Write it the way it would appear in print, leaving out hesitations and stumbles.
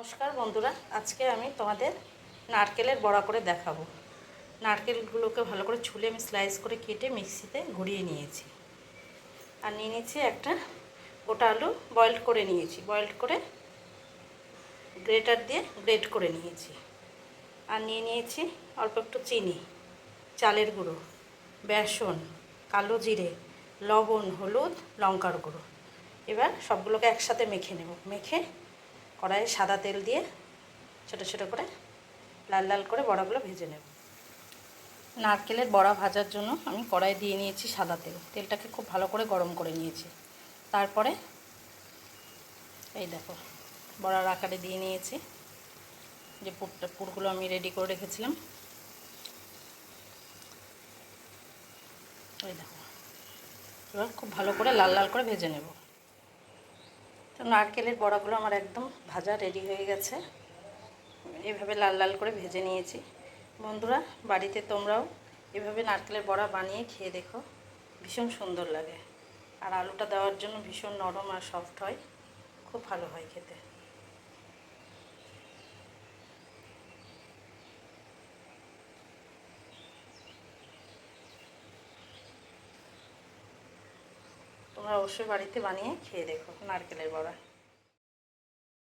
নমস্কার বন্ধুরা, আজকে আমি তোমাদের নারকেলের বড়া করে দেখাবো। নারকেলগুলোকে ভালো করে ছুলে আমি স্লাইস করে কেটে মিক্সিতে ঘুরিয়ে নিয়েছি। আর নিয়ে নিয়েছি একটা গোটা আলু বয়েলড করে নিয়েছি, বয়েলড করে গ্রেটার দিয়ে গ্রেট করে নিয়েছি। আর নিয়ে নিয়েছি অল্প একটু চিনি, চালের গুঁড়ো, বেসন, কালো জিরে, লবণ, হলুদ, লঙ্কার গুঁড়ো। এবার সবগুলোকে একসাথে মেখে নেব। মেখে কড়াইয়ে সাদা তেল দিয়ে ছোটো ছোটো করে লাল লাল করে বড়াগুলো ভেজে নেব। নারকেলের বড়া ভাজার জন্য আমি কড়াই দিয়ে নিয়েছি সাদা তেল। তেলটাকে খুব ভালো করে গরম করে নিয়েছি। তারপরে এই দেখো বড়ার আকারে দিয়ে নিয়েছি যে পুরগুলো আমি রেডি করে রেখেছিলাম। এই দেখো, এবার খুব ভালো করে লাল লাল করে ভেজে নেব। তো নারকেলের বড়াগুলো আমার একদম ভাজা রেডি হয়ে গেছে। এভাবে লাল লাল করে ভেজে নিয়েছি। বন্ধুরা, বাড়িতে তোমরাও এভাবে নারকেলের বড়া বানিয়ে খেয়ে দেখো, ভীষণ সুন্দর লাগে। আর আলুটা দেওয়ার জন্য ভীষণ নরম আর সফট হয়, খুব ভালো হয় খেতে। তোমরা অবশ্যই বাড়িতে বানিয়ে খেয়ে দেখো নারকেলের বড়া।